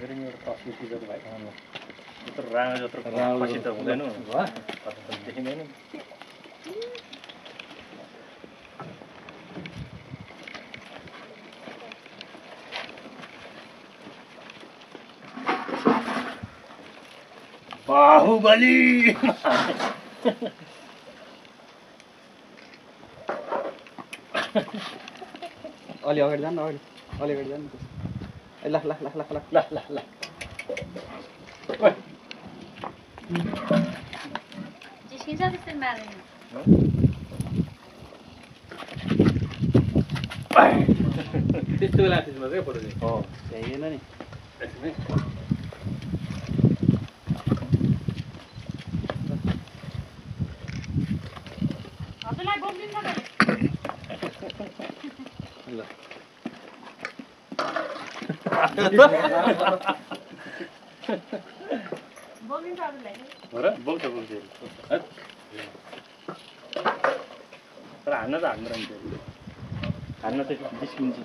मेरो एउटा तस्बिर खिचेको भाइ यत्रो राणा जत्रो खसी त हुँदैन देखिँदैन बाहुबली अलि अगाडि जानु अलि अगाडि जानु ल ल ल ल ल ल ल ल जिस्किन्छ त्यस्तै मार्दैन त्यस्तो बेला त्यसमा के फोटो चाहिँ हो चाहिएन नि हजुरलाई बोक्दिन्छ त ल बोक्दिन्छ हजुरलाई हो र बोल्छ बोल्छ तर हान्न त हान्दैन नि हान्न त जिस्किन्छ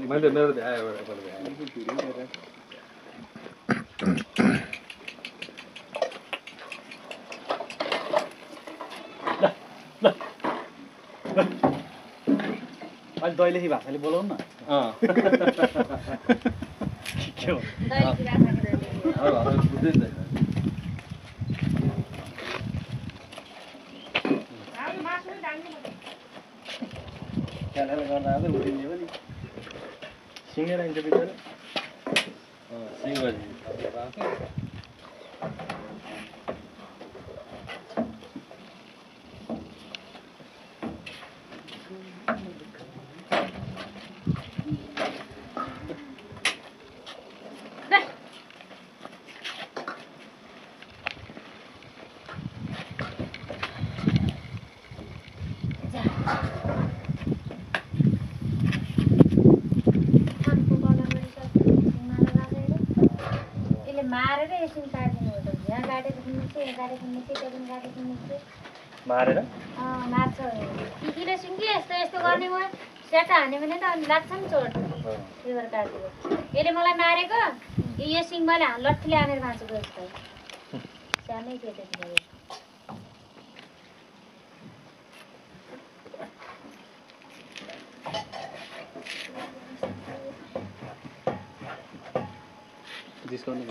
मैले मेरो देखाएँ अहिले दैलेखी भाषाले बोलाउनु न के हो गर्दा उठिने हो नि सिँगेर आइन्छ बिचरा सिंहजी मारेर मार्छ किकिलो सिङ्गी यस्तो यस्तो गर्ने म सेटा हान्यो भने त अनि लाग्छ नि चोट लिभर काटेको यसले मलाई मारेको यो सिङ मैले लट्ठीले हानेर भाँचेको यस्तो सानै थियो त्यतिखेर जिस्काउनु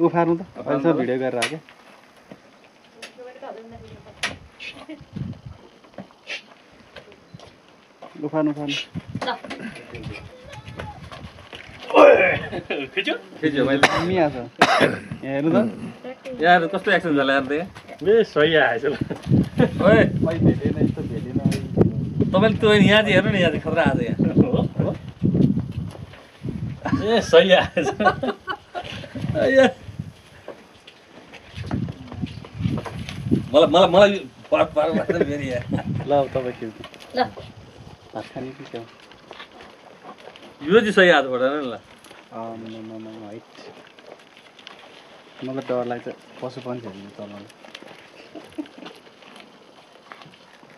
उफार्नु त अहिलेसम्म भिडियो गरेर आएको उफार्नु खिच्यो मैले मियाछ हेर्नु त यार कस्तो एक्सन झाला यार ए सही आएछ ल ओए भेटेन यस्तो भेटेन तपाईँले त्यो यहाँ चाहिँ हेर्नु नि यहाँ चाहिँ खतरा आएको यहाँ ए सही आएछ मलाई फेरि ल तपाईँ खिच्नु ल भात खाने कि क्या यो चाहिँ सही हात भएन नि ल हाइट मलाई डर लाग्छ पशु पन्छीहरू चलाउनु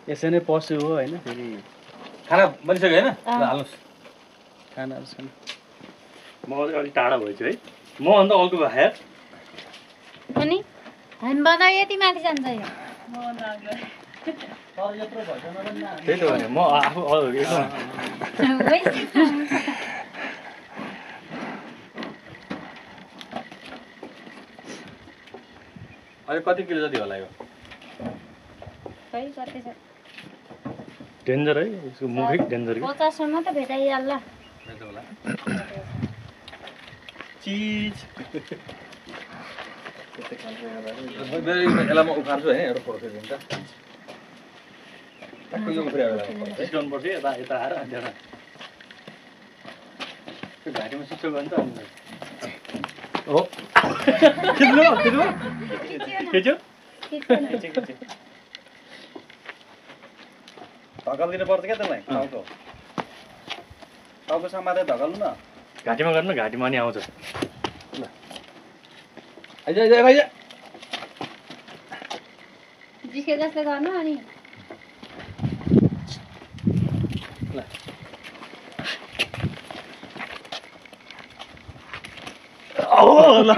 यसै नै पशु हो होइन फेरि खाना बनिसक्यो होइन ल हाल्नुहोस् खानाहरू छन् म अलिक टाढा भएछु है म अन्त अर्को भाइ अनि हामी बजार यति माथि जान्छ यो त्यही त भने म आफू अहिले कति किलो जति होला यो खै कति छ डेन्जर है यसको मुखै डेन्जर 50 सम्म त भेटाइहाल्ला यस्तो होला चीज यसलाई म उखाल्छु है एउटा फोटो खिच्दिन्छ टक्कै यो उफ्रियो बेला सिस्टम पर्छ यता यता आएर अनि त्यहाँ त्यो घाँटीमा सिस्टम गर्नु त हो खिच्नु खिच्यो धकल्दिनु पर्छ क्या त्यसलाई टाउको समातेर धकल्नु न घाँटीमा गर्नु घाँटीमा नि आउँछ ल आइज आइज आइज जिस्के जस्तो गर्नु अनि ल ओ ल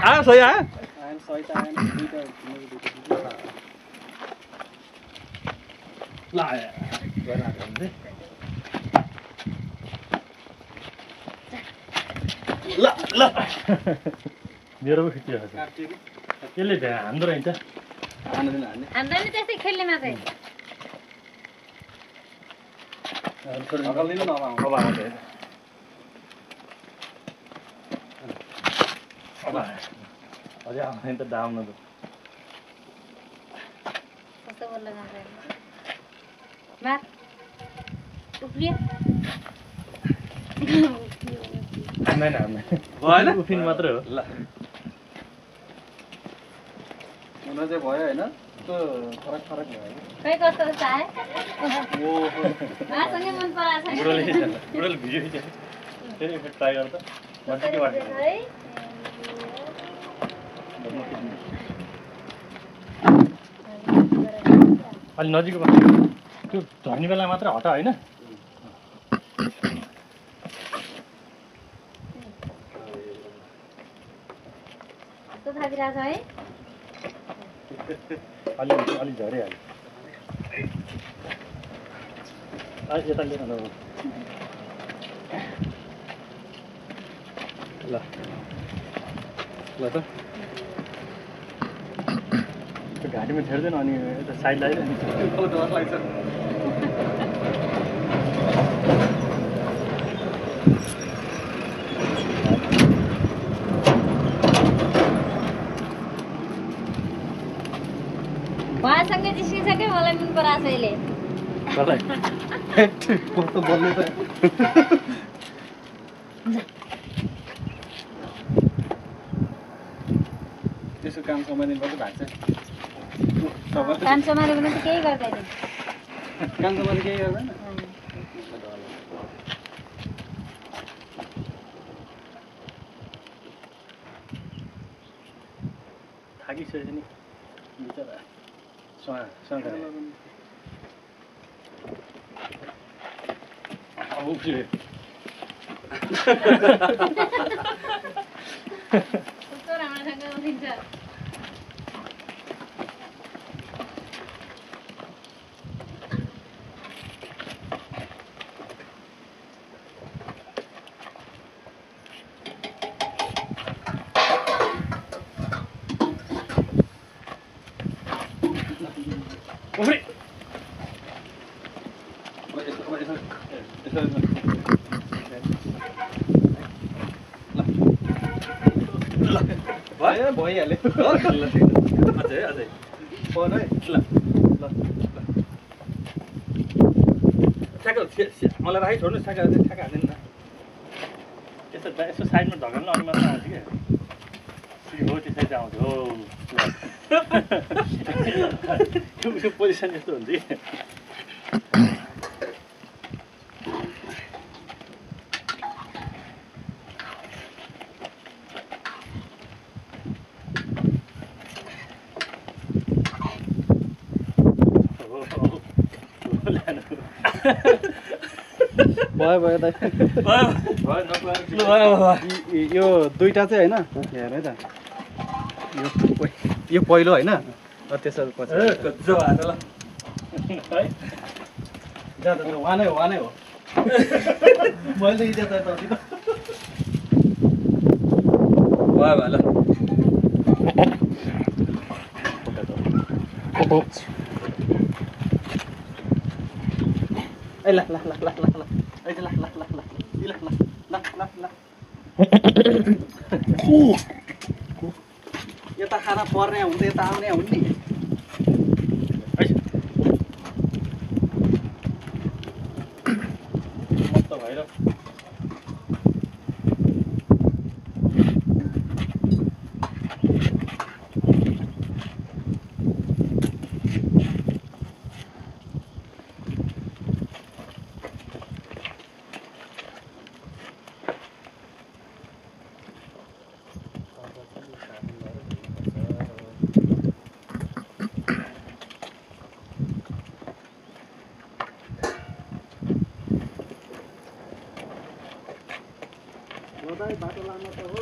आ सही आ आएन सही त आएन दुईटा ल गर्न भन्दै ल ल मेरो पो खिचिरहेको छ यसले भ्या हान्दो रहेछ हान्दैन हान्ने हाम्रो नि त्यस्तै खेल्ने मात्रै धकल्दिनु न अब अब आउँछ अब अझै आउँदैन त दाउन त कस्तो बोल्न जान्छ मार उफ्रियो हान्दैन हान्दैन भएन उफ्रिन मात्रै हो ल हुन चाहिँ भयो होइन त्यो फरक फरक भयो खै कस्तो कस्तो आयो ओहो आसँगै मन पराएको छैन बुढोले भिडियो खिचेको फेरि एकपल्ट ट्राई गर त मजा के वाट्छ है अलि नजिकमा त्यो झर्ने बेला मात्र हटा होइन कस्तो थाकिरहेको छ है अलि अलि झरिहाल्यो यता लिएर ल ल ल त त्यो घाँटीमा छेड्दैन अनि यता साइड लगाइदियो नि डर लाग्छ उहाँसँगै जिस्किसक्यो मलाई मन पराएको छ अहिले कस्तो बोल्नु त त्यसो काम समाइदिनु पर्छ भाग्छ काम सम्हाल्यो भने त केही गर्दैन काम समाइदिनु केही गर्दैन थाकिसकेछ नि बिचरा उफ्रियो कस्तो राम्रोसँग उठिन्छ उफ्रि भयो भइहाल्यो अझै अझै फोन है ल ल ठ्याक्क मलाई राखि छोड्नु ठ्याक्क ठ्याक्क हाल्दैन न यसो साइडमा ढकल्नु अनि मात्र आउँछ क्या हो त्यसरी चाहिँ आउँछ हो उसको पोजिसन यस्तो हुन्छ कि भयो भयो दाइ यो दुईटा चाहिँ होइन हेर है त यो पहिलो होइन त्यसो पछि वानै हो वानै हो मैले इज्जत भयो ल ए ल ल ल ल ल ल ए ल ल ल ल ल ल ल ल यता खाना पर्ने हुँदै यता आउने हुन् नि मस्त भएर बाटो लानु त हो